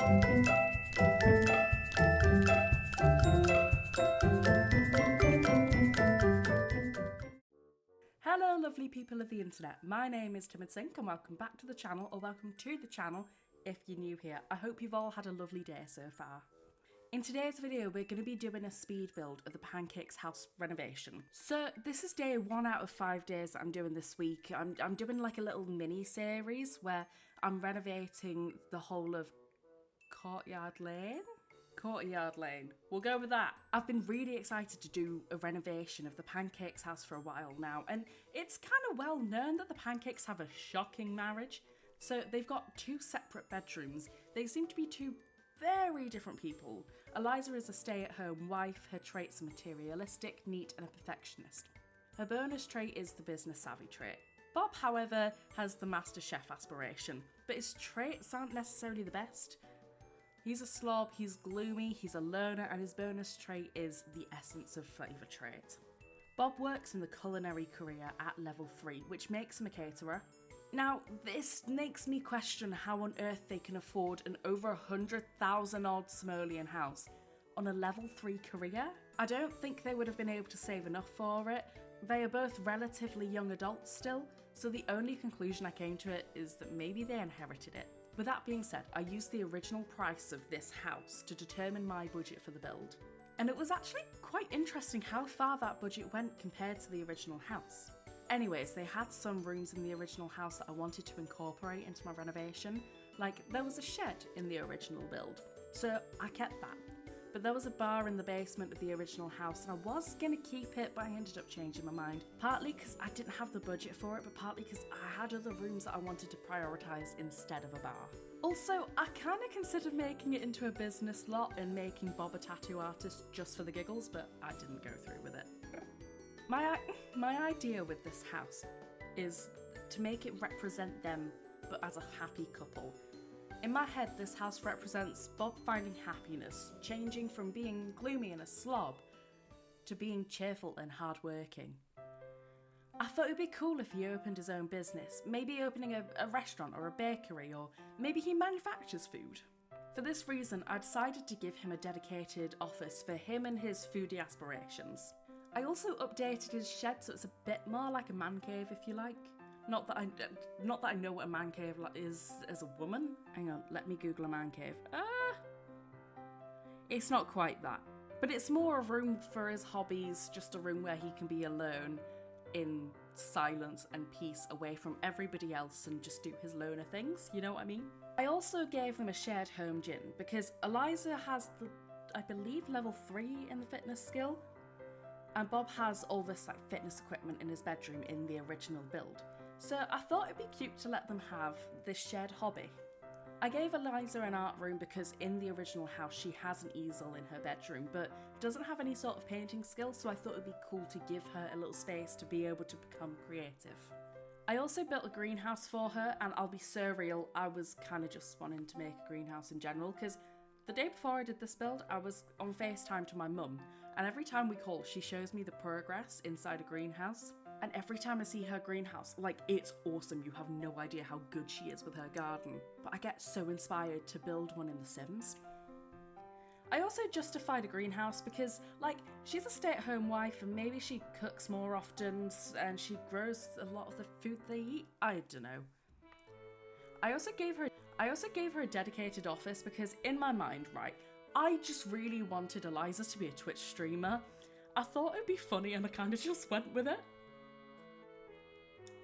Hello lovely people of the internet, my name is Timid and welcome back to the channel, or welcome to the channel if you're new here. I hope you've all had a lovely day so far. In today's video we're going to be doing a speed build of the Pancake's house renovation. So this is day 1 out of 5 days that I'm doing this week. I'm doing like a little mini series where I'm renovating the whole of Courtyard Lane? Courtyard Lane. We'll go with that. I've been really excited to do a renovation of the Pancake's house for a while now, and it's kind of well known that the Pancakes have a shocking marriage. So they've got 2 separate bedrooms. They seem to be 2 very different people. Eliza is a stay-at-home wife. Her traits are materialistic, neat, and a perfectionist. Her bonus trait is the business-savvy trait. Bob, however, has the master chef aspiration, but his traits aren't necessarily the best. He's a slob, he's gloomy, he's a loner, and his bonus trait is the essence of flavour trait. Bob works in the culinary career at level 3, which makes him a caterer. Now, this makes me question how on earth they can afford an over 100,000 odd simoleon house on a level 3 career. I don't think they would have been able to save enough for it. They are both relatively young adults still, so the only conclusion I came to it is that maybe they inherited it. With that being said, I used the original price of this house to determine my budget for the build. And it was actually quite interesting how far that budget went compared to the original house. Anyways, they had some rooms in the original house that I wanted to incorporate into my renovation. Like, there was a shed in the original build, so I kept that. But there was a bar in the basement of the original house and I was going to keep it, but I ended up changing my mind. Partly because I didn't have the budget for it, but partly because I had other rooms that I wanted to prioritise instead of a bar. Also, I kind of considered making it into a business lot and making Bob a tattoo artist just for the giggles, but I didn't go through with it. My idea with this house is to make it represent them, but as a happy couple. In my head, this house represents Bob finding happiness, changing from being gloomy and a slob to being cheerful and hardworking. I thought it'd be cool if he opened his own business, maybe opening a restaurant or a bakery, or maybe he manufactures food. For this reason, I decided to give him a dedicated office for him and his foodie aspirations. I also updated his shed so it's a bit more like a man cave, if you like. Not that I know what a man cave is as a woman. Hang on, let me Google a man cave. It's not quite that. But it's more a room for his hobbies, just a room where he can be alone in silence and peace away from everybody else and just do his loner things, you know what I mean? I also gave them a shared home gym because Eliza has I believe, level 3 in the fitness skill. And Bob has all this like fitness equipment in his bedroom in the original build. So I thought it'd be cute to let them have this shared hobby. I gave Eliza an art room because in the original house she has an easel in her bedroom but doesn't have any sort of painting skills, so I thought it'd be cool to give her a little space to be able to become creative. I also built a greenhouse for her, and I'll be so real, I was kind of just wanting to make a greenhouse in general because the day before I did this build, I was on FaceTime to my mum, and every time we call, she shows me the progress inside a greenhouse. And every time I see her greenhouse, like, it's awesome, you have no idea how good she is with her garden. But I get so inspired to build one in The Sims. I also justified a greenhouse because, like, she's a stay-at-home wife and maybe she cooks more often and she grows a lot of the food they eat. I don't know. I also gave her a dedicated office because in my mind, right, I just really wanted Eliza to be a Twitch streamer. I thought it'd be funny and I kind of just went with it.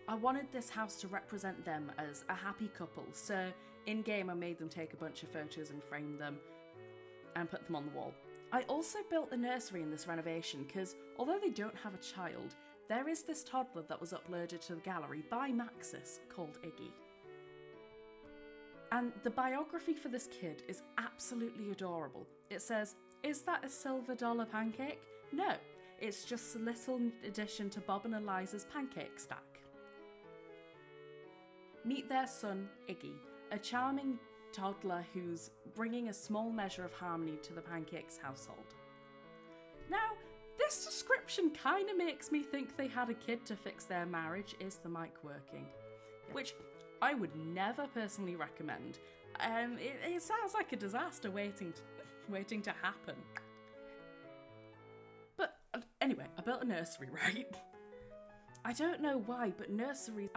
I wanted this house to represent them as a happy couple, so in-game I made them take a bunch of photos and frame them and put them on the wall. I also built a nursery in this renovation because although they don't have a child, there is this toddler that was uploaded to the gallery by Maxis called Iggy. And the biography for this kid is absolutely adorable. It says, "Is that a silver dollar pancake? No, it's just a little addition to Bob and Eliza's pancake stack." Meet their son, Iggy, a charming toddler who's bringing a small measure of harmony to the Pancake's household. Now, this description kind of makes me think they had a kid to fix their marriage. Is the mic working? Which I would never personally recommend. It sounds like a disaster waiting to happen. But anyway, I built a nursery, right? I don't know why, but nurseries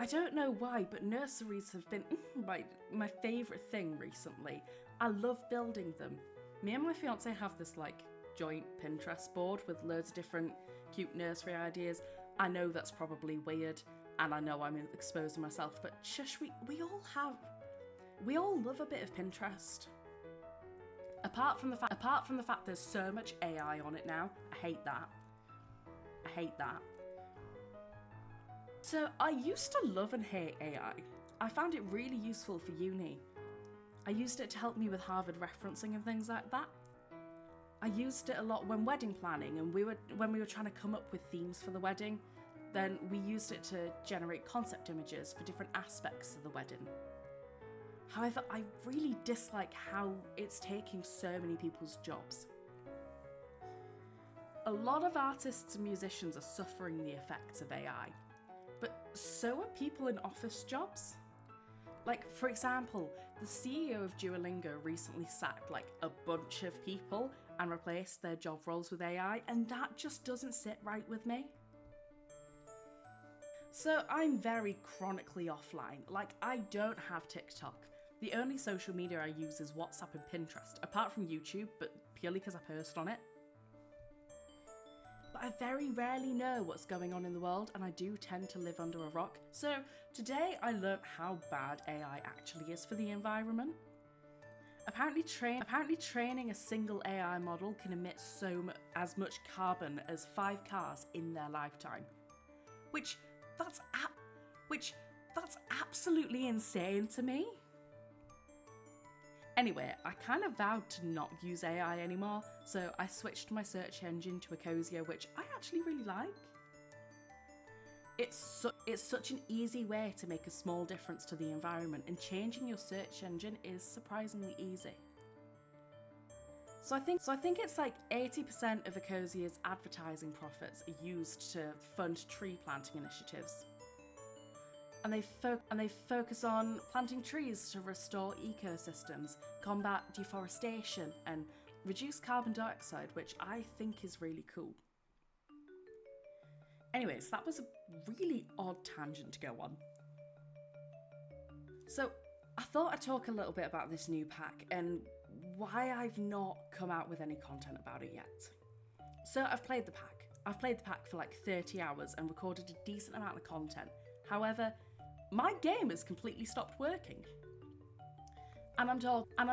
have been my favourite thing recently. I love building them. Me and my fiance have this like joint Pinterest board with loads of different cute nursery ideas. I know that's probably weird, and I know I'm exposing myself, but shush, we all love a bit of Pinterest. Apart from the fact there's so much AI on it now, I hate that. So I used to love and hate AI. I found it really useful for uni. I used it to help me with Harvard referencing and things like that. I used it a lot when wedding planning, and when we were trying to come up with themes for the wedding. Then we used it to generate concept images for different aspects of the wedding. However, I really dislike how it's taking so many people's jobs. A lot of artists and musicians are suffering the effects of AI, but so are people in office jobs. Like, for example, the CEO of Duolingo recently sacked like a bunch of people and replaced their job roles with AI, and that just doesn't sit right with me. So I'm very chronically offline. Like, I don't have TikTok. The only social media I use is WhatsApp and Pinterest, apart from YouTube, but purely because I post on it. But I very rarely know what's going on in the world, and I do tend to live under a rock. So today I learnt how bad AI actually is for the environment. Apparently training a single AI model can emit as much carbon as 5 cars in their lifetime. That's absolutely insane to me. Anyway, I kind of vowed to not use AI anymore, so I switched my search engine to Ecosia, which I actually really like. It's such an easy way to make a small difference to the environment, and changing your search engine is surprisingly easy. So I think it's like 80% of Ecosia's advertising profits are used to fund tree planting initiatives. And they focus on planting trees to restore ecosystems, combat deforestation, and reduce carbon dioxide, which I think is really cool. Anyways, that was a really odd tangent to go on. So I thought I'd talk a little bit about this new pack and why I've not come out with any content about it yet. So I've played the pack. I've played the pack for like 30 hours and recorded a decent amount of content. However, my game has completely stopped working. And I'm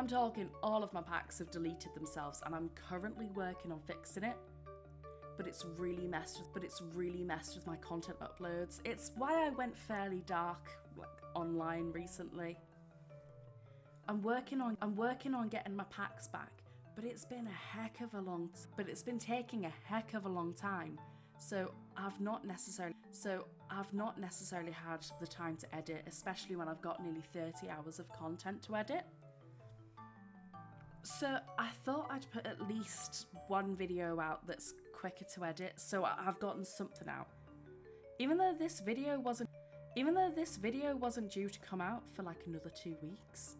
talking all of my packs have deleted themselves, and I'm currently working on fixing it. But it's really messed with my content uploads. It's why I went fairly dark online recently. I'm working on getting my packs back, but it's been taking a heck of a long time. So I've not necessarily had the time to edit, especially when I've got nearly 30 hours of content to edit. So I thought I'd put at least one video out that's quicker to edit, so I've gotten something out. Even though this video wasn't due to come out for like another 2 weeks.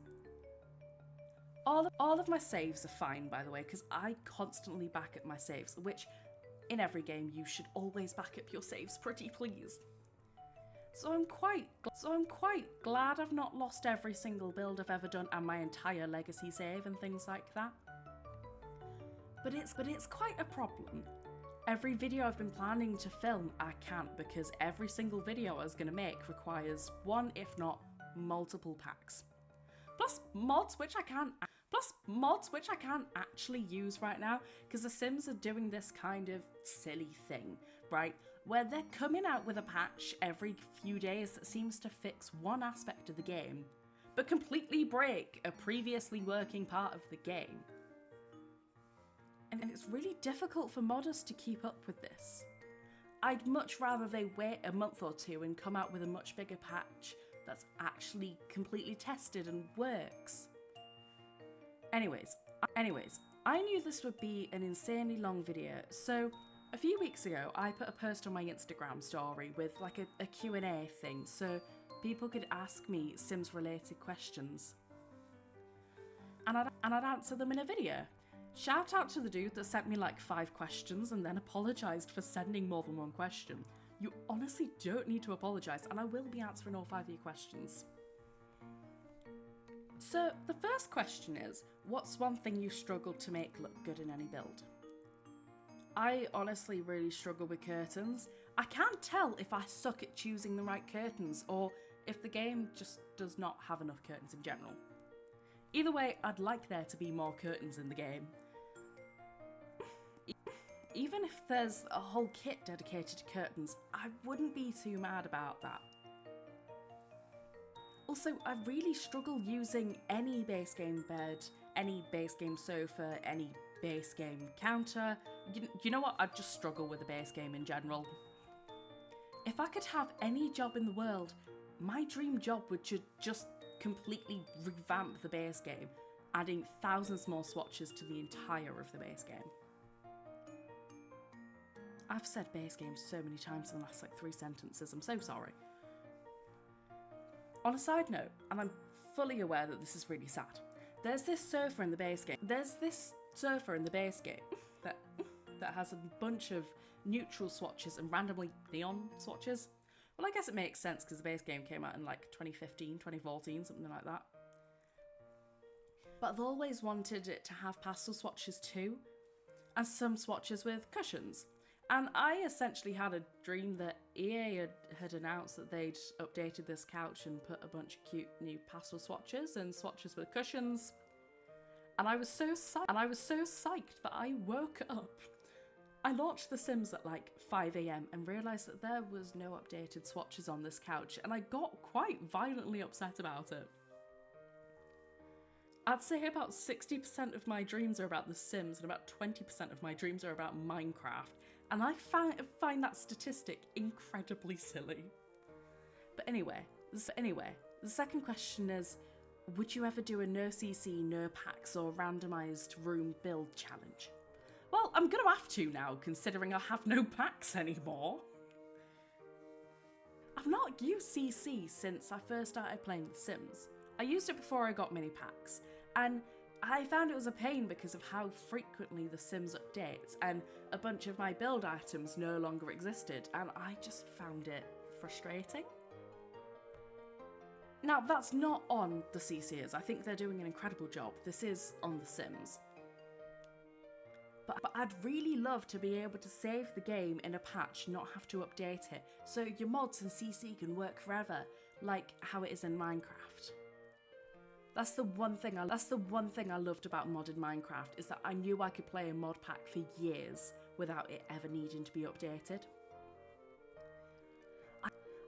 All of my saves are fine, by the way, because I constantly back up my saves, which in every game you should always back up your saves, pretty please. So I'm quite glad I've not lost every single build I've ever done and my entire legacy save and things like that. But it's quite a problem. Every video I've been planning to film, I can't, because every single video I was going to make requires one, if not multiple packs. Plus mods which I can't actually use right now, because The Sims are doing this kind of silly thing, right? Where they're coming out with a patch every few days that seems to fix one aspect of the game, but completely break a previously working part of the game. And it's really difficult for modders to keep up with this. I'd much rather they wait a month or two and come out with a much bigger patch that's actually completely tested and works. Anyways, I knew this would be an insanely long video, so a few weeks ago I put a post on my Instagram story with like a Q&A thing so people could ask me Sims related questions. and I'd answer them in a video. Shout out to the dude that sent me like 5 questions and then apologised for sending more than one question. You honestly don't need to apologise, and I will be answering all 5 of your questions. So the first question is, what's one thing you struggled to make look good in any build? I honestly really struggle with curtains. I can't tell if I suck at choosing the right curtains or if the game just does not have enough curtains in general. Either way, I'd like there to be more curtains in the game. Even if there's a whole kit dedicated to curtains, I wouldn't be too mad about that. Also, I really struggle using any base game bed, any base game sofa, any base game counter. You know what? I just struggle with the base game in general. If I could have any job in the world, my dream job would just completely revamp the base game, adding thousands more swatches to the entire of the base game. I've said base game so many times in the last like 3 sentences, I'm so sorry. On a side note, and I'm fully aware that this is really sad, there's this sofa in the base game that has a bunch of neutral swatches and randomly neon swatches. Well, I guess it makes sense because the base game came out in like 2015, 2014, something like that. But I've always wanted it to have pastel swatches too, and some swatches with cushions. And I essentially had a dream that EA had announced that they'd updated this couch and put a bunch of cute new pastel swatches and swatches with cushions. And I was so psyched that I woke up. I launched The Sims at like 5 AM and realised that there was no updated swatches on this couch, and I got quite violently upset about it. I'd say about 60% of my dreams are about The Sims and about 20% of my dreams are about Minecraft, and I find that statistic incredibly silly. But anyway, the second question is, would you ever do a no CC, no packs or randomised room build challenge? Well, I'm gonna have to now, considering I have no packs anymore. I've not used CC since I first started playing The Sims. I used it before I got mini packs, and I found it was a pain because of how frequently The Sims updates, and a bunch of my build items no longer existed, and I just found it frustrating. Now, that's not on the CCers. I think they're doing an incredible job. This is on The Sims. But I'd really love to be able to save the game in a patch, not have to update it, so your mods and CC can work forever, like how it is in Minecraft. That's the one thing I loved about modded Minecraft, is that I knew I could play a mod pack for years without it ever needing to be updated.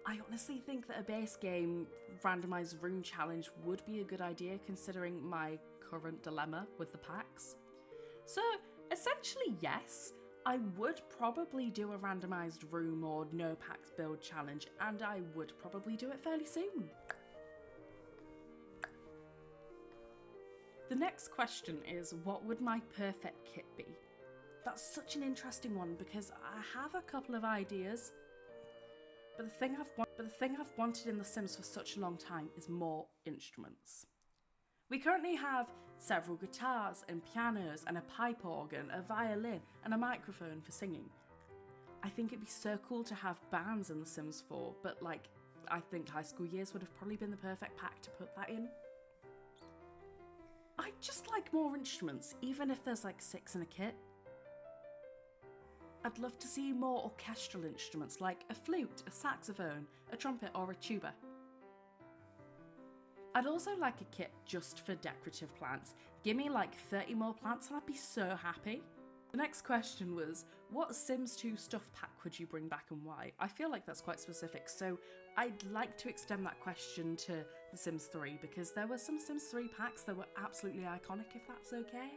I honestly think that a base game randomised room challenge would be a good idea considering my current dilemma with the packs. So essentially yes, I would probably do a randomised room or no packs build challenge, and I would probably do it fairly soon. The next question is, what would my perfect kit be? That's such an interesting one because I have a couple of ideas, but the thing I've wanted in The Sims for such a long time is more instruments. We currently have several guitars and pianos and a pipe organ, a violin and a microphone for singing. I think it'd be so cool to have bands in The Sims 4, but like, I think High School Years would have probably been the perfect pack to put that in. I just like more instruments, even if there's like 6 in a kit. I'd love to see more orchestral instruments like a flute, a saxophone, a trumpet or a tuba. I'd also like a kit just for decorative plants. Give me like 30 more plants and I'd be so happy. The next question was, what Sims 2 stuff pack would you bring back and why? I feel like that's quite specific, so I'd like to extend that question to The Sims 3 because there were some Sims 3 packs that were absolutely iconic, if that's okay.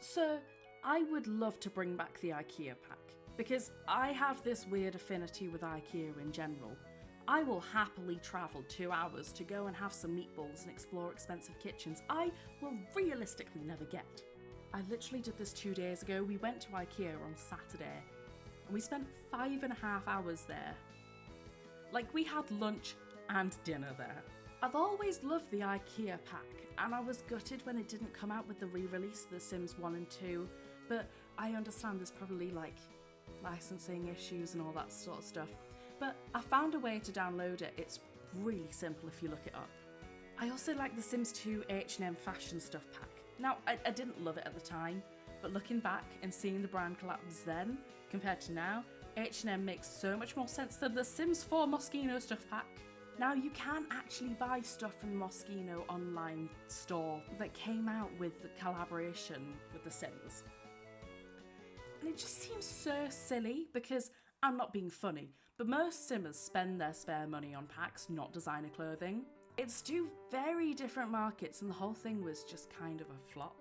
So I would love to bring back the IKEA pack because I have this weird affinity with IKEA in general. I will happily travel 2 hours to go and have some meatballs and explore expensive kitchens I will realistically never get. I literally did this 2 days ago. We went to IKEA on Saturday and we spent 5.5 hours there. Like, we had lunch and dinner there. I've always loved the IKEA pack, and I was gutted when it didn't come out with the re-release of The Sims 1 and 2, but I understand there's probably like licensing issues and all that sort of stuff. But I found a way to download it. It's really simple if you look it up. I also like the Sims 2 H&M fashion stuff pack. Now, I didn't love it at the time, but looking back and seeing the brand collapse then compared to now, H&M makes so much more sense than the Sims 4 Moschino stuff pack. Now, you can actually buy stuff from the Moschino online store that came out with the collaboration with The Sims. And it just seems so silly because, I'm not being funny, but most Simmers spend their spare money on packs, not designer clothing. It's two very different markets and the whole thing was just kind of a flop.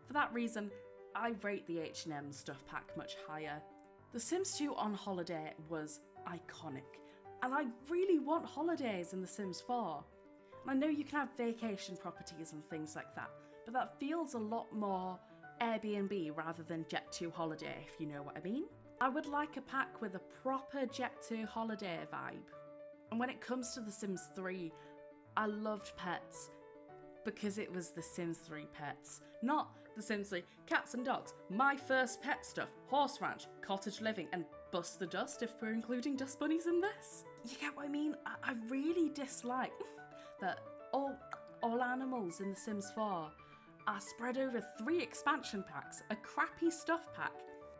For that reason, I rate the H&M stuff pack much higher. The Sims 2 on holiday was iconic. And I really want holidays in The Sims 4. And I know you can have vacation properties and things like that, but that feels a lot more Airbnb rather than Jet2 holiday, if you know what I mean. I would like a pack with a proper Jet2 holiday vibe. And when it comes to The Sims 3, I loved pets because it was The Sims 3 pets, not The Sims 3 cats and dogs. My first pet stuff, horse ranch, cottage living, and bust the dust if we're including dust bunnies in this. You get what I mean? I really dislike that all animals in The Sims 4 are spread over 3 expansion packs, a crappy stuff pack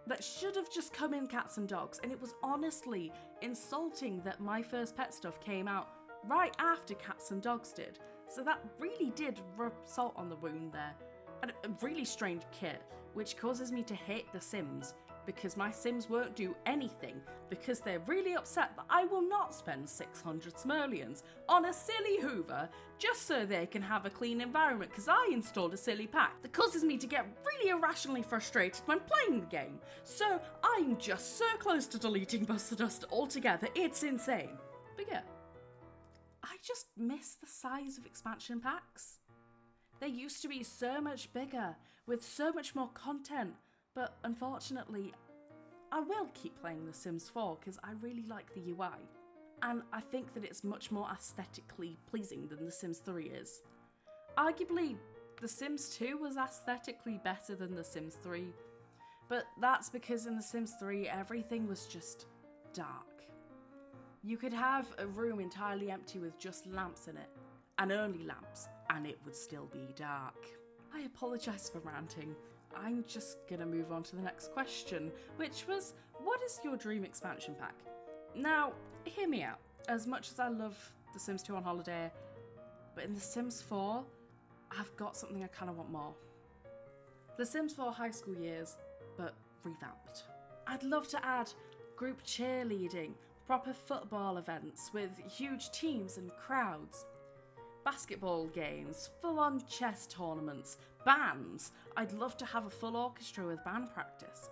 that should have just come in cats and dogs, and it was honestly insulting that My First Pet stuff came out right after cats and dogs did. So that really did rub salt on the wound there. And a really strange kit, which causes me to hate The Sims, because my Sims won't do anything because they're really upset that I will not spend 600 simoleons on a silly Hoover just so they can have a clean environment because I installed a silly pack that causes me to get really irrationally frustrated when playing the game. So I'm just so close to deleting Bust the Dust altogether, it's insane. But yeah, I just miss the size of expansion packs. They used to be so much bigger with so much more content. But unfortunately, I will keep playing The Sims 4 because I really like the UI. And I think that it's much more aesthetically pleasing than The Sims 3 is. Arguably, The Sims 2 was aesthetically better than The Sims 3. But that's because in The Sims 3, everything was just dark. You could have a room entirely empty with just lamps in it, and only lamps, and it would still be dark. I apologise for ranting. I'm just gonna move on to the next question, which was, what is your dream expansion pack? Now, hear me out. As much as I love The Sims 2 on holiday, but in The Sims 4, I've got something I kind of want more. The Sims 4 high school years, but revamped. I'd love to add group cheerleading, proper football events with huge teams and crowds, basketball games, full-on chess tournaments, bands. I'd love to have a full orchestra with band practice.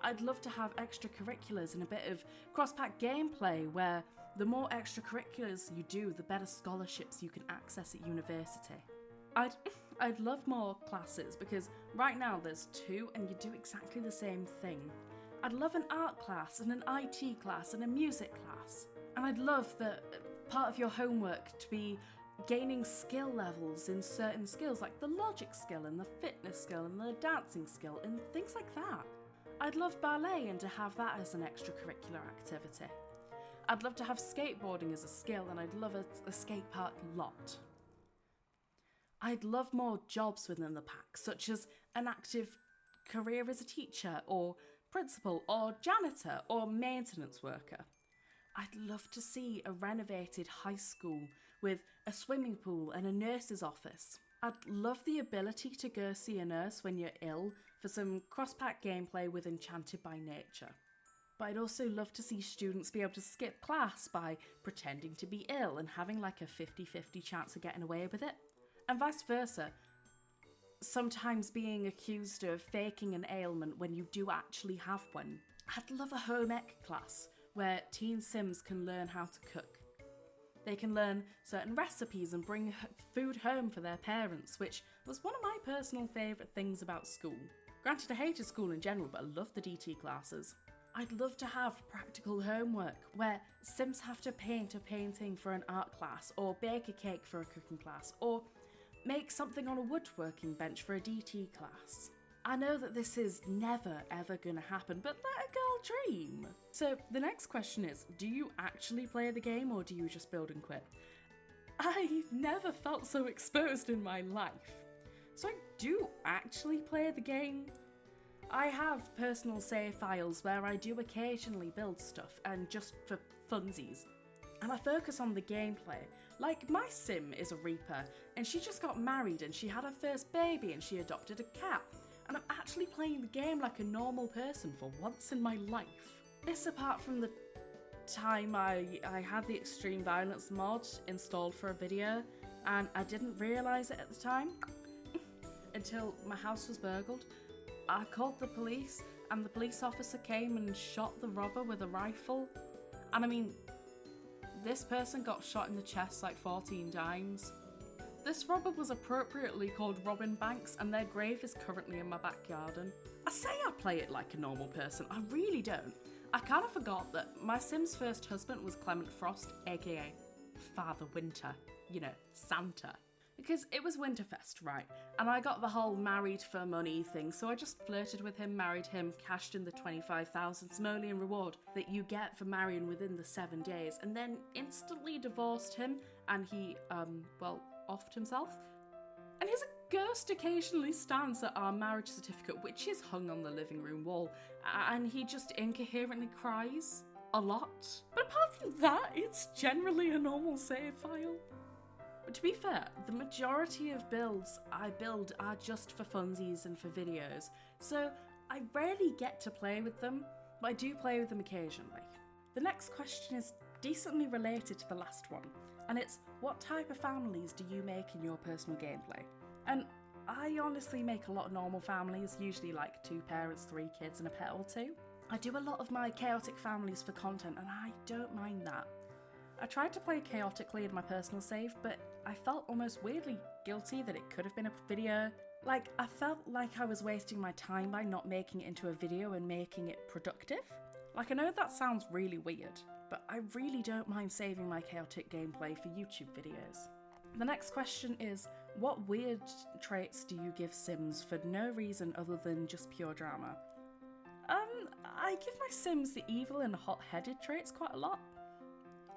I'd love to have extracurriculars and a bit of cross-pack gameplay where the more extracurriculars you do, the better scholarships you can access at university. I'd love more classes because right now there's 2 and you do exactly the same thing. I'd love an art class and an IT class and a music class. And I'd love that part of your homework to be gaining skill levels in certain skills like the logic skill and the fitness skill and the dancing skill and things like that. I'd love ballet and to have that as an extracurricular activity. I'd love to have skateboarding as a skill and I'd love a skate park lot. I'd love more jobs within the pack, such as an active career as a teacher or principal or janitor or maintenance worker. I'd love to see a renovated high school with a swimming pool and a nurse's office. I'd love the ability to go see a nurse when you're ill for some cross-pack gameplay with Enchanted by Nature. But I'd also love to see students be able to skip class by pretending to be ill and having like a 50-50 chance of getting away with it. And vice versa, sometimes being accused of faking an ailment when you do actually have one. I'd love a home ec class where teen Sims can learn how to cook. They can learn certain recipes and bring food home for their parents, which was one of my personal favourite things about school. Granted, I hated school in general, but I loved the DT classes. I'd love to have practical homework where Sims have to paint a painting for an art class, or bake a cake for a cooking class, or make something on a woodworking bench for a DT class. I know that this is never ever gonna happen, but let a girl dream. So the next question is, do you actually play the game or do you just build and quit? I've never felt so exposed in my life. So I do actually play the game. I have personal save files where I do occasionally build stuff and just for funsies. And I focus on the gameplay. Like, my sim is a reaper and she just got married and she had her first baby and she adopted a cat. And I'm actually playing the game like a normal person for once in my life. This apart from the time I had the extreme violence mod installed for a video and I didn't realise it at the time until my house was burgled. I called the police and the police officer came and shot the robber with a rifle. And I mean, this person got shot in the chest like 14 times. This robber was appropriately called Robin Banks and their grave is currently in my back garden. I say I play it like a normal person, I really don't. I kind of forgot that my Sim's first husband was Clement Frost, aka Father Winter, you know, Santa. Because it was Winterfest, right? And I got the whole married for money thing, so I just flirted with him, married him, cashed in the 25,000 simoleon reward that you get for marrying within the 7 days, and then instantly divorced him, and he, offed himself. And his ghost occasionally stands at our marriage certificate, which is hung on the living room wall, and he just incoherently cries a lot. But apart from that, it's generally a normal save file. But to be fair, the majority of builds I build are just for funsies and for videos, so I rarely get to play with them, but I do play with them occasionally. The next question is decently related to the last one, and it's, what type of families do you make in your personal gameplay? And I honestly make a lot of normal families, usually like 2 parents, 3 kids and a pet or 2. I do a lot of my chaotic families for content and I don't mind that. I tried to play chaotically in my personal save, but I felt almost weirdly guilty that it could have been a video. Like, I felt like I was wasting my time by not making it into a video and making it productive. Like, I know that sounds really weird, but I really don't mind saving my chaotic gameplay for YouTube videos. The next question is, what weird traits do you give Sims for no reason other than just pure drama? I give my Sims the evil and hot-headed traits quite a lot.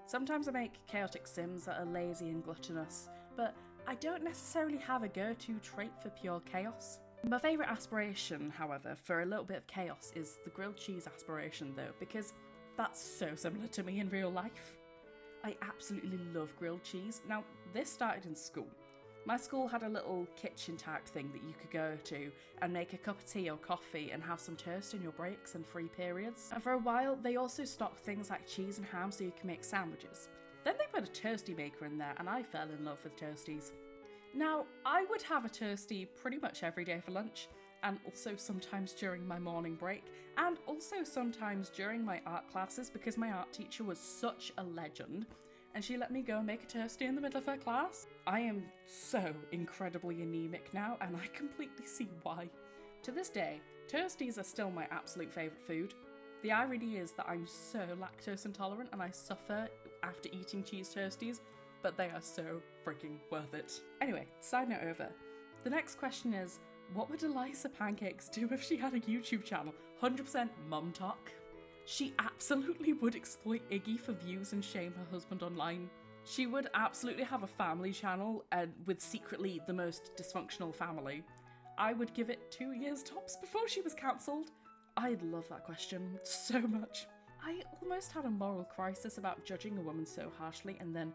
Sometimes I make chaotic Sims that are lazy and gluttonous, but I don't necessarily have a go-to trait for pure chaos. My favourite aspiration, however, for a little bit of chaos is the grilled cheese aspiration though, because that's so similar to me in real life. I absolutely love grilled cheese. Now, this started in school. My school had a little kitchen type thing that you could go to and make a cup of tea or coffee and have some toast in your breaks and free periods. And for a while, they also stocked things like cheese and ham so you can make sandwiches. Then they put a toasty maker in there and I fell in love with toasties. Now, I would have a toastie pretty much every day for lunch, and also sometimes during my morning break, and also sometimes during my art classes because my art teacher was such a legend and she let me go and make a toastie in the middle of her class. I am so incredibly anemic now and I completely see why. To this day, toasties are still my absolute favourite food. The irony is that I'm so lactose intolerant and I suffer after eating cheese toasties, but they are so freaking worth it. Anyway, side note over. The next question is, what would Eliza Pancakes do if she had a YouTube channel? 100% mum talk. She absolutely would exploit Iggy for views and shame her husband online. She would absolutely have a family channel with secretly the most dysfunctional family. I would give it 2 years tops before she was cancelled. I'd love that question so much. I almost had a moral crisis about judging a woman so harshly, and then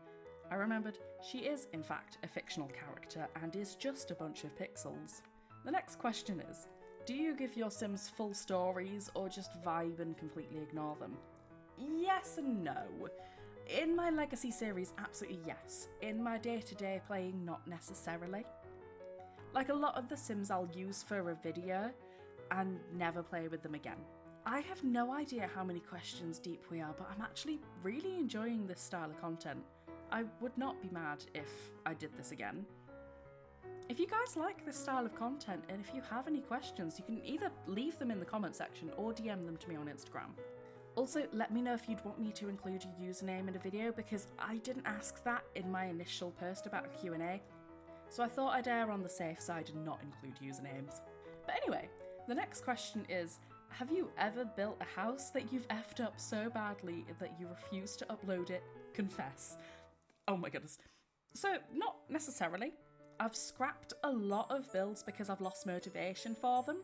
I remembered she is, in fact, a fictional character and is just a bunch of pixels. The next question is, do you give your Sims full stories or just vibe and completely ignore them? Yes and no. In my Legacy series, absolutely yes. In my day-to-day playing, not necessarily. Like a lot of the Sims I'll use for a video and never play with them again. I have no idea how many questions deep we are, but I'm actually really enjoying this style of content. I would not be mad if I did this again. If you guys like this style of content and if you have any questions, you can either leave them in the comment section or DM them to me on Instagram. Also, let me know if you'd want me to include your username in a video, because I didn't ask that in my initial post about a Q&A, so I thought I'd err on the safe side and not include usernames. But anyway, the next question is, have you ever built a house that you've effed up so badly that you refuse to upload it? Confess. Oh my goodness. So, not necessarily. I've scrapped a lot of builds because I've lost motivation for them,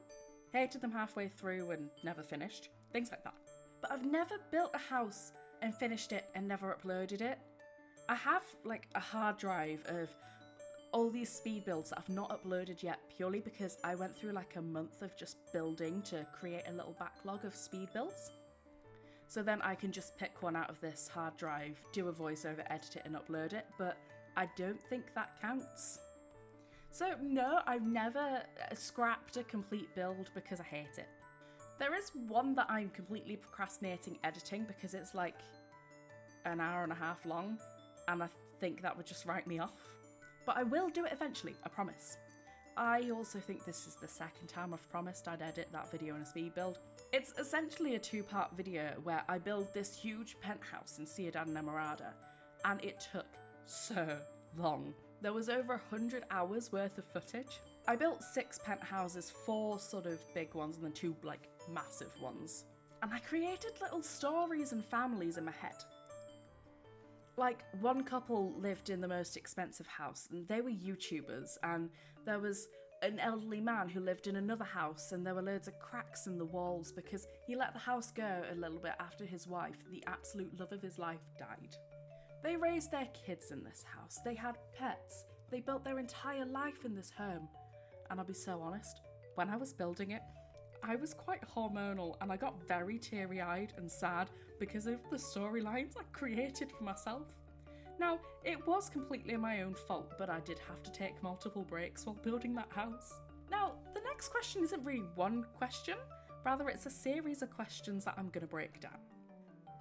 hated them halfway through and never finished, things like that. But I've never built a house and finished it and never uploaded it. I have like a hard drive of all these speed builds that I've not uploaded yet, purely because I went through like a month of just building to create a little backlog of speed builds. So then I can just pick one out of this hard drive, do a voiceover, edit it and upload it, but I don't think that counts. So no, I've never scrapped a complete build because I hate it. There is one that I'm completely procrastinating editing because it's like an hour and a half long, and I think that would just write me off. But I will do it eventually, I promise. I also think this is the second time I've promised I'd edit that video in a speed build. It's essentially a two-part video where I build this huge penthouse in Ciudad Enamorada, and it took so long. There was over 100 hours worth of footage. I built 6 penthouses, 4 sort of big ones and then 2 like massive ones. And I created little stories and families in my head. Like, one couple lived in the most expensive house and they were YouTubers, and there was an elderly man who lived in another house and there were loads of cracks in the walls because he let the house go a little bit after his wife, the absolute love of his life, died. They raised their kids in this house, they had pets, they built their entire life in this home. And I'll be so honest, when I was building it, I was quite hormonal and I got very teary-eyed and sad because of the storylines I created for myself. Now, it was completely my own fault, but I did have to take multiple breaks while building that house. Now, the next question isn't really one question, rather it's a series of questions that I'm going to break down.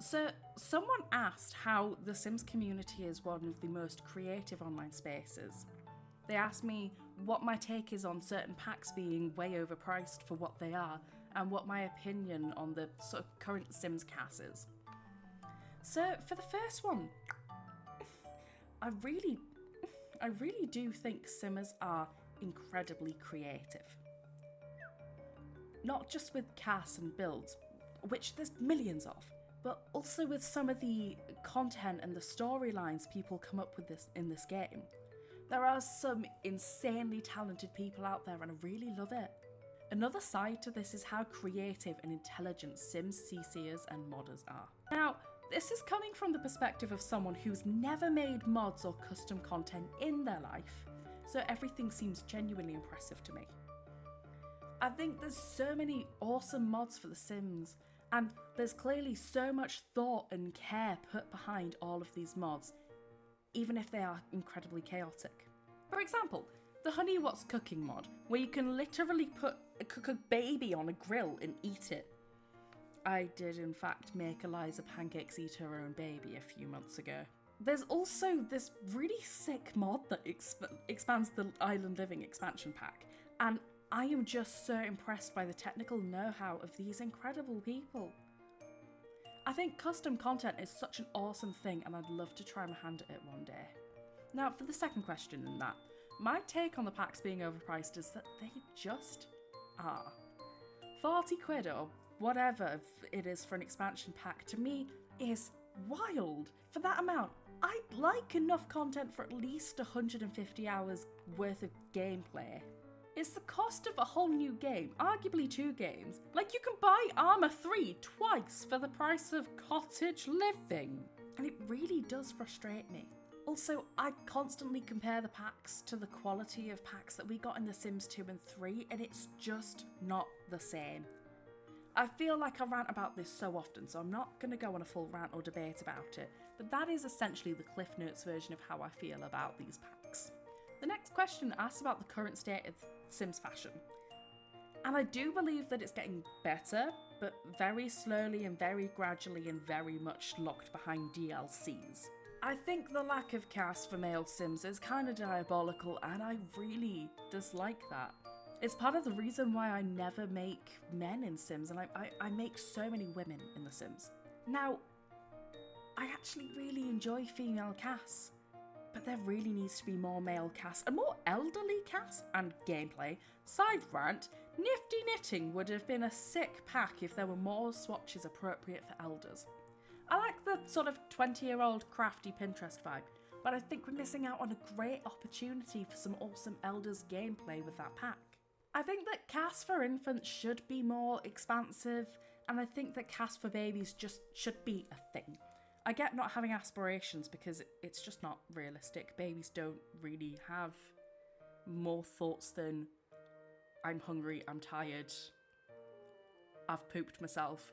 So, someone asked how the Sims community is one of the most creative online spaces. They asked me what my take is on certain packs being way overpriced for what they are, and what my opinion on the sort of current Sims cast is. So, for the first one, I really do think Simmers are incredibly creative. Not just with casts and builds, which there's millions of, but also with some of the content and the storylines people come up with in this game. There are some insanely talented people out there and I really love it. Another side to this is how creative and intelligent Sims CCers and modders are. Now, this is coming from the perspective of someone who's never made mods or custom content in their life, so everything seems genuinely impressive to me. I think there's so many awesome mods for The Sims, and there's clearly so much thought and care put behind all of these mods, even if they are incredibly chaotic. For example, the Honey What's Cooking mod, where you can literally cook a baby on a grill and eat it. I did in fact make Eliza Pancakes eat her own baby a few months ago. There's also this really sick mod that expands the Island Living expansion pack, and I am just so impressed by the technical know-how of these incredible people. I think custom content is such an awesome thing and I'd love to try my hand at it one day. Now, for the second question in that, my take on the packs being overpriced is that they just are. 40 quid or whatever it is for an expansion pack to me is wild. For that amount, I'd like enough content for at least 150 hours worth of gameplay. It's the cost of a whole new game, arguably 2 games. Like, you can buy Armour 3 twice for the price of Cottage Living. And it really does frustrate me. Also, I constantly compare the packs to the quality of packs that we got in The Sims 2 and 3, and it's just not the same. I feel like I rant about this so often, so I'm not going to go on a full rant or debate about it, but that is essentially the Cliff Notes version of how I feel about these packs. The next question asks about the current state of Sims fashion. And I do believe that it's getting better, but very slowly and very gradually and very much locked behind DLCs. I think the lack of cast for male Sims is kind of diabolical, and I really dislike that. It's part of the reason why I never make men in Sims, and I make so many women in The Sims. Now, I actually really enjoy female casts, but there really needs to be more male casts and more elderly casts and gameplay. Side rant, Nifty Knitting would have been a sick pack if there were more swatches appropriate for elders. I like the sort of 20-year-old crafty Pinterest vibe, but I think we're missing out on a great opportunity for some awesome elders gameplay with that pack. I think that casts for infants should be more expansive, and I think that casts for babies just should be a thing. I get not having aspirations because it's just not realistic. Babies don't really have more thoughts than I'm hungry, I'm tired, I've pooped myself,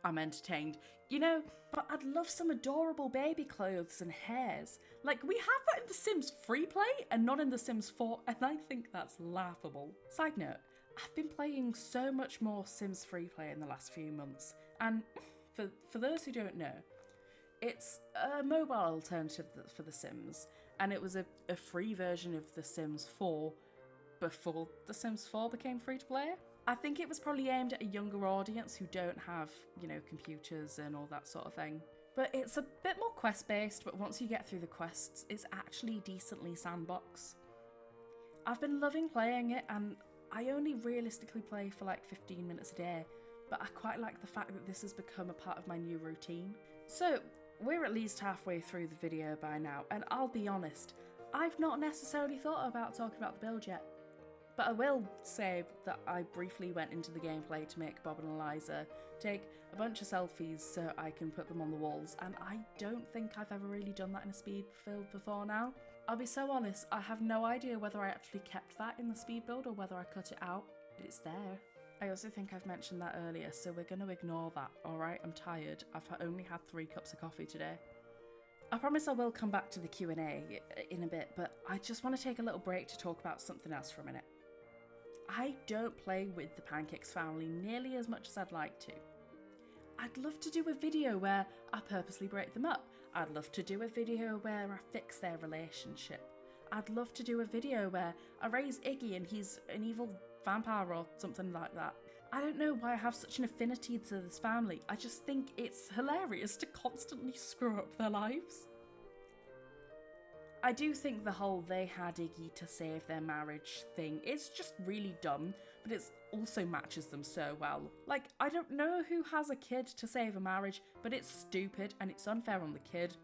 I'm entertained. You know, but I'd love some adorable baby clothes and hairs. Like, we have that in The Sims Free Play and not in The Sims 4, and I think that's laughable. Side note, I've been playing so much more Sims Free Play in the last few months, and for those who don't know, it's a mobile alternative for The Sims, and it was a free version of The Sims 4 before The Sims 4 became free to play. I think it was probably aimed at a younger audience who don't have, you know, computers and all that sort of thing. But it's a bit more quest-based, but once you get through the quests, it's actually decently sandbox. I've been loving playing it, and I only realistically play for like 15 minutes a day, but I quite like the fact that this has become a part of my new routine. So, we're at least halfway through the video by now, and I'll be honest, I've not necessarily thought about talking about the build yet. But I will say that I briefly went into the gameplay to make Bob and Eliza take a bunch of selfies so I can put them on the walls, and I don't think I've ever really done that in a speed build before now. I'll be so honest, I have no idea whether I actually kept that in the speed build or whether I cut it out, but it's there. I also think I've mentioned that earlier, so we're going to ignore that, alright? I'm tired. I've only had 3 cups of coffee today. I promise I will come back to the Q&A in a bit, but I just want to take a little break to talk about something else for a minute. I don't play with the Pancakes family nearly as much as I'd like to. I'd love to do a video where I purposely break them up. I'd love to do a video where I fix their relationship. I'd love to do a video where I raise Iggy and he's an evil vampire or something like that. I don't know why I have such an affinity to this family. I just think it's hilarious to constantly screw up their lives. I do think the whole they had Iggy to save their marriage thing is just really dumb, but it also matches them so well. Like, I don't know who has a kid to save a marriage, but it's stupid and it's unfair on the kid.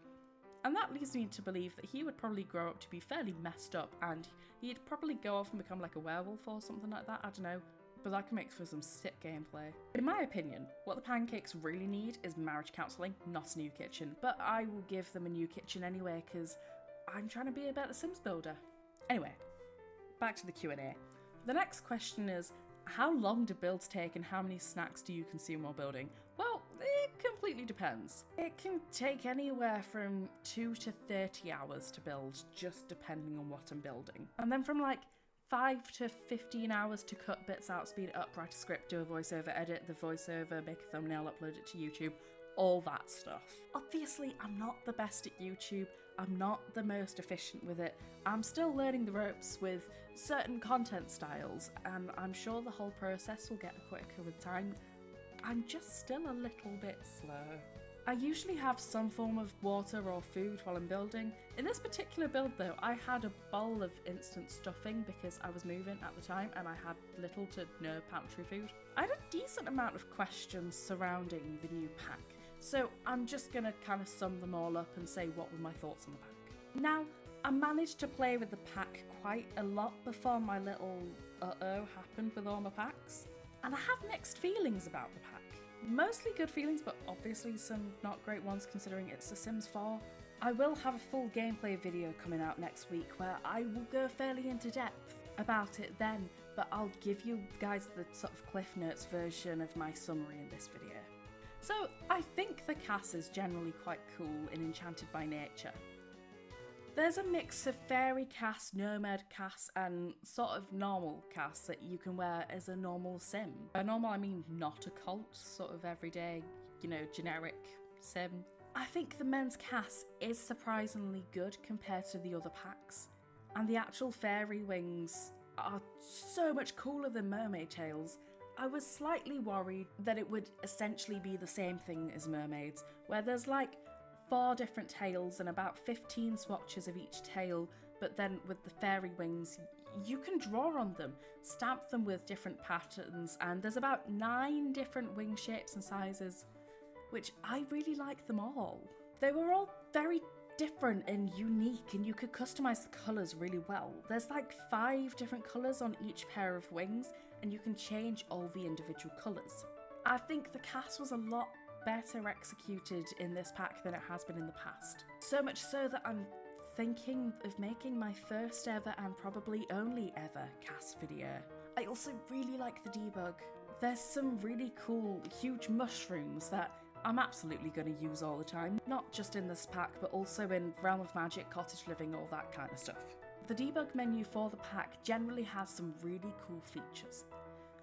And that leads me to believe that he would probably grow up to be fairly messed up, and he'd probably go off and become like a werewolf or something like that, I don't know. But that can make for some sick gameplay. In my opinion, what the Pancakes really need is marriage counselling, not a new kitchen. But I will give them a new kitchen anyway, because I'm trying to be a better Sims builder. Anyway, back to the Q&A. The next question is, how long do builds take and how many snacks do you consume while building? Well, it completely depends. It can take anywhere from 2 to 30 hours to build, just depending on what I'm building. And then from like 5 to 15 hours to cut bits out, speed it up, write a script, do a voiceover, edit the voiceover, make a thumbnail, upload it to YouTube, all that stuff. Obviously, I'm not the best at YouTube. I'm not the most efficient with it. I'm still learning the ropes with certain content styles, and I'm sure the whole process will get quicker with time. I'm just still a little bit slow. I usually have some form of water or food while I'm building. In this particular build though, I had a bowl of instant stuffing because I was moving at the time and I had little to no pantry food. I had a decent amount of questions surrounding the new pack, so I'm just gonna kind of sum them all up and say what were my thoughts on the pack. Now, I managed to play with the pack quite a lot before my little uh-oh happened with all my packs, and I have mixed feelings about the pack. Mostly good feelings, but obviously some not great ones considering it's The Sims 4. I will have a full gameplay video coming out next week where I will go fairly into depth about it then, but I'll give you guys the sort of Cliff Notes version of my summary in this video. So I think the cast is generally quite cool and enchanted by nature. There's a mix of fairy casts, nomad casts, and sort of normal casts that you can wear as a normal sim. By normal I mean not a cult, sort of everyday, you know, generic sim. I think the men's cast is surprisingly good compared to the other packs, and the actual fairy wings are so much cooler than mermaid tails. I was slightly worried that it would essentially be the same thing as mermaids, where there's like 4 different tails and about 15 swatches of each tail, but then with the fairy wings, you can draw on them, stamp them with different patterns, and there's about 9 different wing shapes and sizes, which I really like them all. They were all very different and unique, and you could customize the colours really well. There's like 5 different colours on each pair of wings, and you can change all the individual colours. I think the cast was a lot better executed in this pack than it has been in the past. So much so that I'm thinking of making my first ever and probably only ever cast video. I also really like the debug. There's some really cool huge mushrooms that I'm absolutely going to use all the time, not just in this pack but also in Realm of Magic, Cottage Living, all that kind of stuff. The debug menu for the pack generally has some really cool features.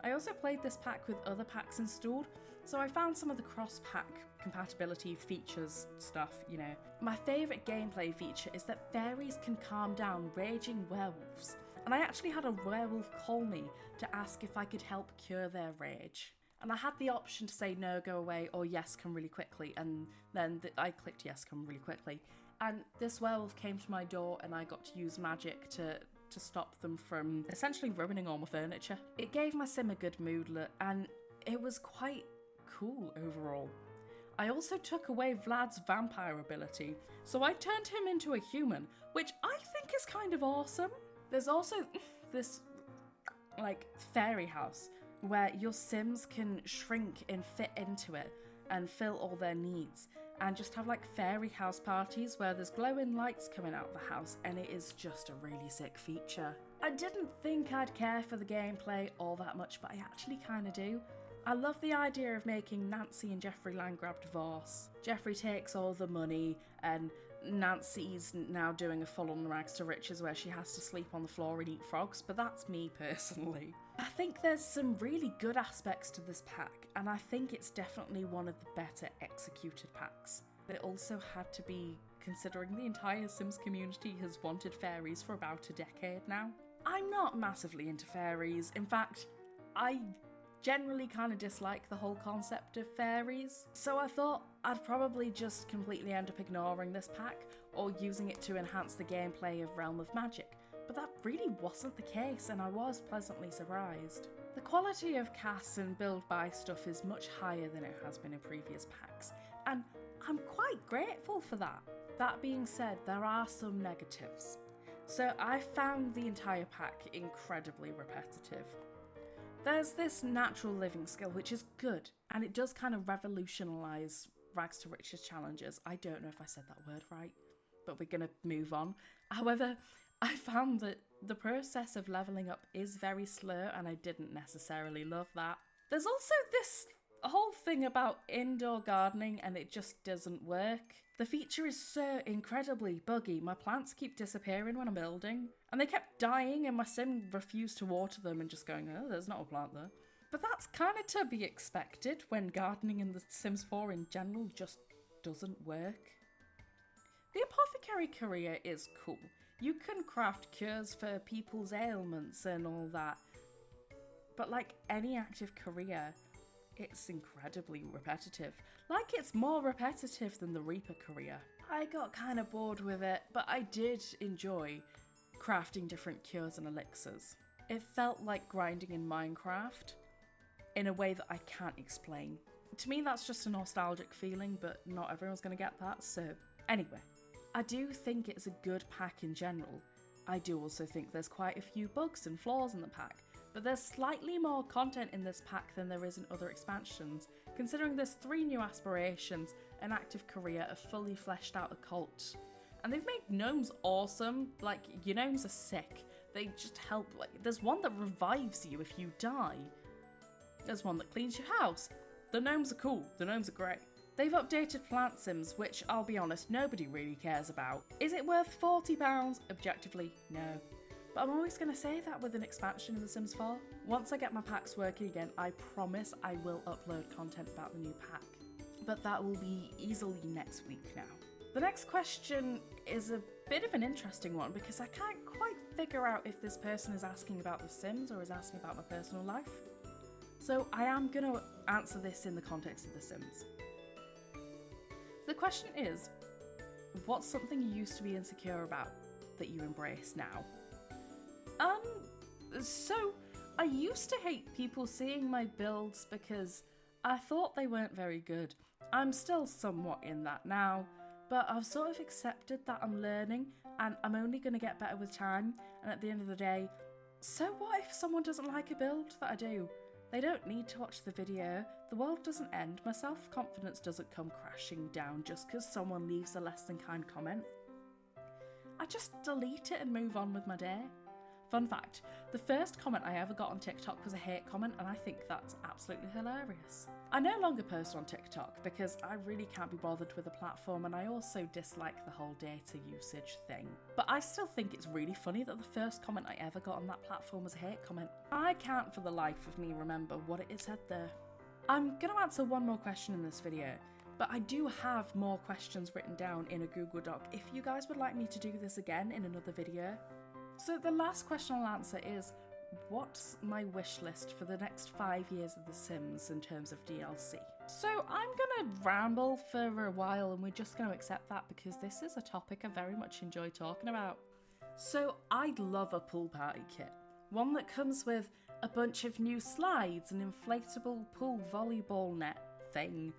I also played this pack with other packs installed, so I found some of the cross-pack compatibility features stuff, you know. My favourite gameplay feature is that fairies can calm down raging werewolves, and I actually had a werewolf call me to ask if I could help cure their rage. And I had the option to say no, go away, or yes, come really quickly, and then I clicked yes, come really quickly. And this werewolf came to my door and I got to use magic to stop them from essentially ruining all my furniture. It gave my sim a good mood and it was quite cool overall. I also took away Vlad's vampire ability, so I turned him into a human, which I think is kind of awesome. There's also this like fairy house where your sims can shrink and fit into it and fill all their needs, and just have like fairy house parties where there's glowing lights coming out of the house, and it is just a really sick feature. I didn't think I'd care for the gameplay all that much, but I actually kind of do. I love the idea of making Nancy and Jeffrey Landgrab divorce. Jeffrey takes all the money and Nancy's now doing a full-on rags to riches where she has to sleep on the floor and eat frogs, but that's me personally. I think there's some really good aspects to this pack, and I think it's definitely one of the better executed packs. But it also had to be, considering the entire Sims community has wanted fairies for about a decade now. I'm not massively into fairies. In fact, I generally kind of dislike the whole concept of fairies, so I thought I'd probably just completely end up ignoring this pack or using it to enhance the gameplay of Realm of Magic, but that really wasn't the case, and I was pleasantly surprised. The quality of casts and build buy stuff is much higher than it has been in previous packs, and I'm quite grateful for that. That being said, there are some negatives. So I found the entire pack incredibly repetitive. There's this natural living skill, which is good, and it does kind of revolutionise rags to riches challenges. I don't know if I said that word right, but we're going to move on. However, I found that the process of levelling up is very slow, and I didn't necessarily love that. There's also this whole thing about indoor gardening, and it just doesn't work. The feature is so incredibly buggy. My plants keep disappearing when I'm building, and they kept dying, and my sim refused to water them and just going, oh, there's not a plant there. But that's kind of to be expected when gardening in The Sims 4 in general just doesn't work. The apothecary career is cool. You can craft cures for people's ailments and all that. But like any active career, it's incredibly repetitive. Like, it's more repetitive than the Reaper career. I got kind of bored with it, but I did enjoy crafting different cures and elixirs. It felt like grinding in Minecraft in a way that I can't explain. To me, that's just a nostalgic feeling, but not everyone's going to get that, so anyway. I do think it's a good pack in general. I do also think there's quite a few bugs and flaws in the pack, but there's slightly more content in this pack than there is in other expansions, considering there's 3 new aspirations, an active career, a fully fleshed out occult. And they've made gnomes awesome. Like, your gnomes are sick. They just help. Like, there's one that revives you if you die. There's one that cleans your house. The gnomes are cool. The gnomes are great. They've updated plant sims, which, I'll be honest, nobody really cares about. Is it worth £40? Objectively, no. But I'm always going to say that with an expansion in The Sims 4. Once I get my packs working again, I promise I will upload content about the new pack. But that will be easily next week now. The next question is a bit of an interesting one because I can't quite figure out if this person is asking about The Sims or is asking about my personal life. So I am going to answer this in the context of The Sims. The question is, what's something you used to be insecure about that you embrace now? So I used to hate people seeing my builds because I thought they weren't very good. I'm still somewhat in that now, but I've sort of accepted that I'm learning and I'm only going to get better with time, and at the end of the day, so what if someone doesn't like a build that I do? They don't need to watch the video, the world doesn't end, my self-confidence doesn't come crashing down just because someone leaves a less than kind comment. I just delete it and move on with my day. Fun fact, the first comment I ever got on TikTok was a hate comment, and I think that's absolutely hilarious. I no longer post on TikTok because I really can't be bothered with the platform, and I also dislike the whole data usage thing. But I still think it's really funny that the first comment I ever got on that platform was a hate comment. I can't for the life of me remember what it said there. I'm going to answer one more question in this video, but I do have more questions written down in a Google Doc if you guys would like me to do this again in another video. So the last question I'll answer is, what's my wish list for the next 5 years of The Sims in terms of DLC? So I'm gonna ramble for a while and we're just gonna accept that because this is a topic I very much enjoy talking about. So I'd love a pool party kit. One that comes with a bunch of new slides, an inflatable pool volleyball net thing,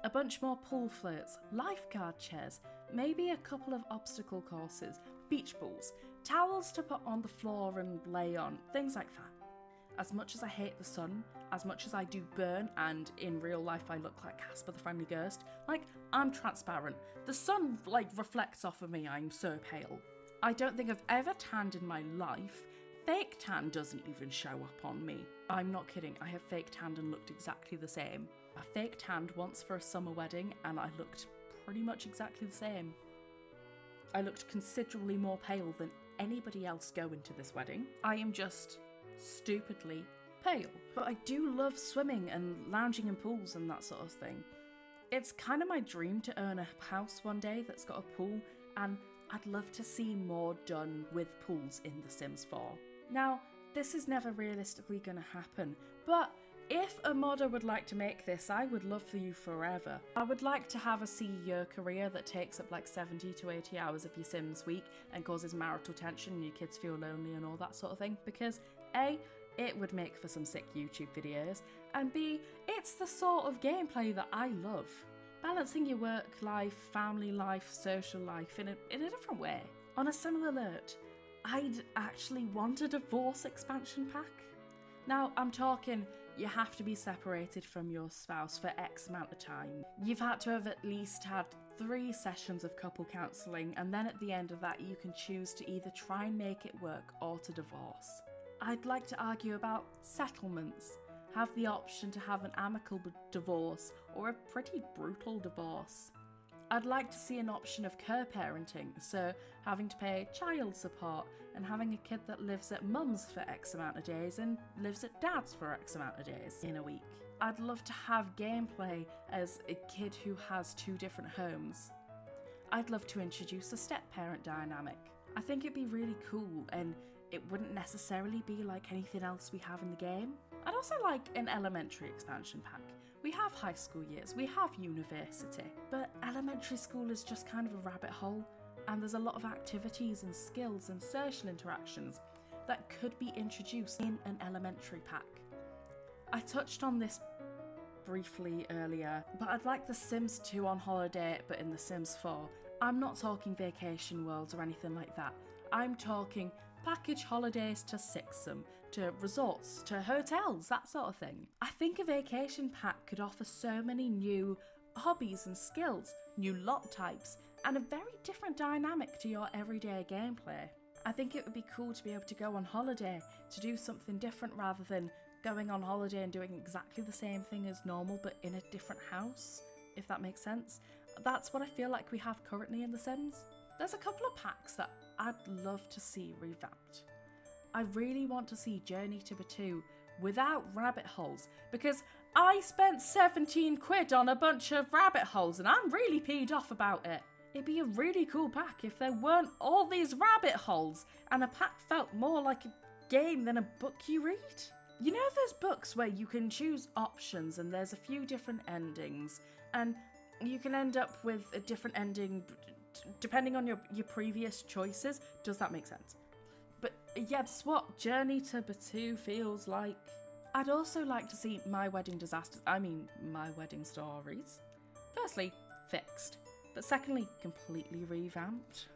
a bunch more pool floats, lifeguard chairs, maybe a couple of obstacle courses, beach balls, towels to put on the floor and lay on, things like that. As much as I hate the sun, as much as I do burn and in real life I look like Casper the Friendly Ghost, I'm transparent. The sun reflects off of me, I'm so pale. I don't think I've ever tanned in my life. Fake tan doesn't even show up on me. I'm not kidding, I have fake tanned and looked exactly the same. I fake tanned once for a summer wedding and I looked pretty much exactly the same. I looked considerably more pale than anybody else going to this wedding. I am just stupidly pale. But I do love swimming and lounging in pools and that sort of thing. It's kind of my dream to own a house one day that's got a pool, and I'd love to see more done with pools in The Sims 4. Now, this is never realistically going to happen, but if a modder would like to make this, I would love for you forever. I would like to have a CEO career that takes up 70 to 80 hours of your Sims week and causes marital tension and your kids feel lonely and all that sort of thing, because A, it would make for some sick YouTube videos, and B, it's the sort of gameplay that I love. Balancing your work life, family life, social life in a different way. On a similar note, I'd actually want a divorce expansion pack. Now, I'm talking, you have to be separated from your spouse for X amount of time. You've had to have at least had 3 sessions of couple counselling, and then at the end of that you can choose to either try and make it work or to divorce. I'd like to argue about settlements. Have the option to have an amicable divorce or a pretty brutal divorce. I'd like to see an option of co-parenting, so having to pay child support and having a kid that lives at mum's for X amount of days and lives at dad's for X amount of days in a week. I'd love to have gameplay as a kid who has 2 different homes. I'd love to introduce a step-parent dynamic. I think it'd be really cool and it wouldn't necessarily be like anything else we have in the game. I'd also like an elementary expansion pack. We have high school years, we have university, but elementary school is just kind of a rabbit hole, and there's a lot of activities and skills and social interactions that could be introduced in an elementary pack. I touched on this briefly earlier, but I'd like The Sims 2 on holiday, but in The Sims 4. I'm not talking vacation worlds or anything like that. I'm talking package holidays to Sixum, to resorts, to hotels, that sort of thing. I think a vacation pack could offer so many new hobbies and skills, new lot types, and a very different dynamic to your everyday gameplay. I think it would be cool to be able to go on holiday, to do something different rather than going on holiday and doing exactly the same thing as normal but in a different house, if that makes sense. That's what I feel like we have currently in The Sims. There's a couple of packs that I'd love to see revamped. I really want to see Journey to Batu without rabbit holes, because I spent 17 quid on a bunch of rabbit holes and I'm really peed off about it. It'd be a really cool pack if there weren't all these rabbit holes and a pack felt more like a game than a book you read. You know those books where you can choose options and there's a few different endings and you can end up with a different ending depending on your previous choices? Does that make sense? But yeah, that's what Journey to Batu feels like. I'd also like to see My Wedding Stories. Firstly, fixed, but secondly, completely revamped.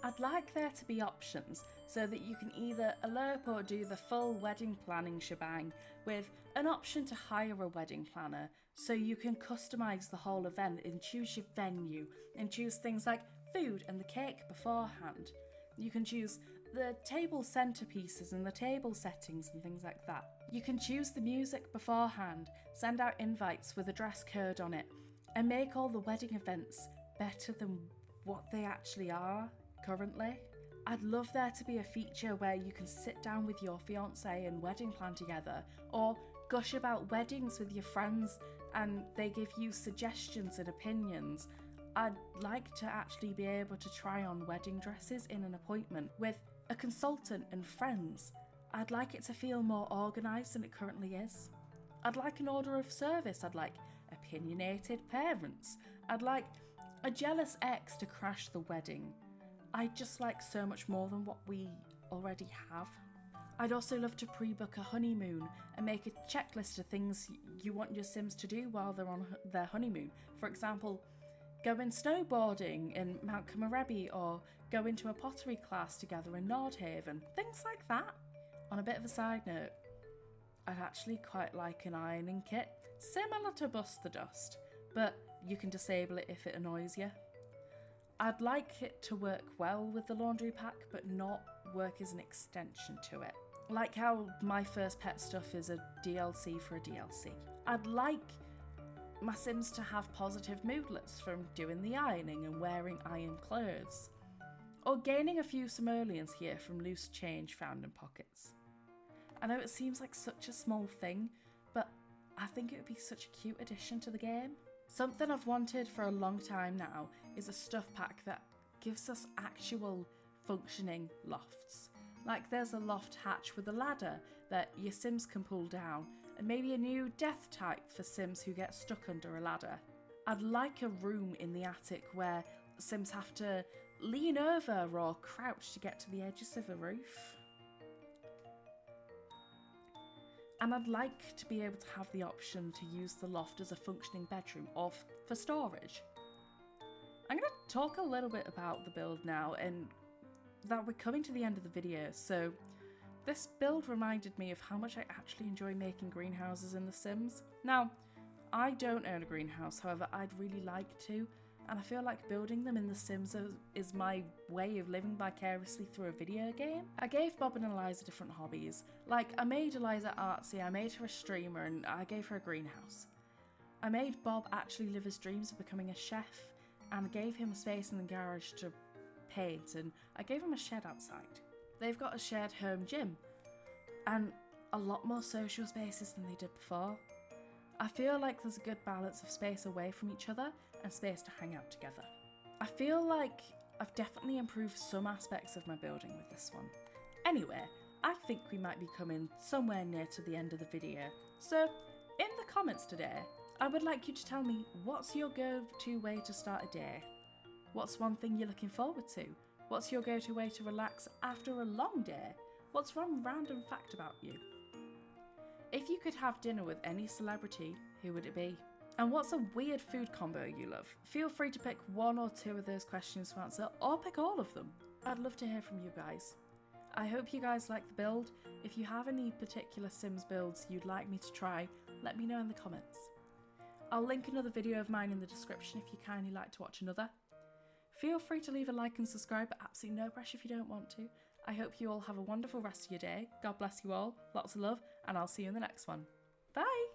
I'd like there to be options so that you can either elope or do the full wedding planning shebang with an option to hire a wedding planner so you can customise the whole event and choose your venue and choose things like food and the cake beforehand. You can choose the table centerpieces and the table settings and things like that. You can choose the music beforehand, send out invites with a dress code on it, and make all the wedding events better than what they actually are currently. I'd love there to be a feature where you can sit down with your fiance and wedding plan together, or gush about weddings with your friends and they give you suggestions and opinions. I'd like to actually be able to try on wedding dresses in an appointment with a consultant and friends. I'd like it to feel more organised than it currently is. I'd like an order of service. I'd like opinionated parents. I'd like a jealous ex to crash the wedding. I'd just like so much more than what we already have. I'd also love to pre-book a honeymoon and make a checklist of things you want your Sims to do while they're on their honeymoon. For example, going snowboarding in Mount Kamarebi or go into a pottery class together in Nordhaven, things like that. On a bit of a side note, I'd actually quite like an ironing kit, similar to Bust the Dust, but you can disable it if it annoys you. I'd like it to work well with the laundry pack, but not work as an extension to it. Like how My First Pet stuff is a DLC for a DLC. I'd like my Sims to have positive moodlets from doing the ironing and wearing iron clothes, or gaining a few simoleons here from loose change found in pockets. I know it seems like such a small thing, but I think it would be such a cute addition to the game. Something I've wanted for a long time now is a stuff pack that gives us actual functioning lofts. Like there's a loft hatch with a ladder that your Sims can pull down, and maybe a new death type for Sims who get stuck under a ladder. I'd like a room in the attic where Sims have to lean over or crouch to get to the edges of a roof. And I'd like to be able to have the option to use the loft as a functioning bedroom or for storage. I'm going to talk a little bit about the build now, and that we're coming to the end of the video, so this build reminded me of how much I actually enjoy making greenhouses in The Sims. Now, I don't own a greenhouse, however I'd really like to, and I feel like building them in The Sims is my way of living vicariously through a video game. I gave Bob and Eliza different hobbies. Like, I made Eliza artsy, I made her a streamer, and I gave her a greenhouse. I made Bob actually live his dreams of becoming a chef, and gave him a space in the garage to paint, and I gave him a shed outside. They've got a shared home gym, and a lot more social spaces than they did before. I feel like there's a good balance of space away from each other and space to hang out together. I feel like I've definitely improved some aspects of my building with this one. Anyway, I think we might be coming somewhere near to the end of the video, so in the comments today, I would like you to tell me what's your go-to way to start a day? What's one thing you're looking forward to? What's your go-to way to relax after a long day? What's one random fact about you? If you could have dinner with any celebrity, who would it be? And what's a weird food combo you love? Feel free to pick one or two of those questions to answer, or pick all of them. I'd love to hear from you guys. I hope you guys like the build. If you have any particular Sims builds you'd like me to try, let me know in the comments. I'll link another video of mine in the description if you kindly like to watch another. Feel free to leave a like and subscribe, but absolutely no pressure if you don't want to. I hope you all have a wonderful rest of your day. God bless you all, lots of love, and I'll see you in the next one. Bye!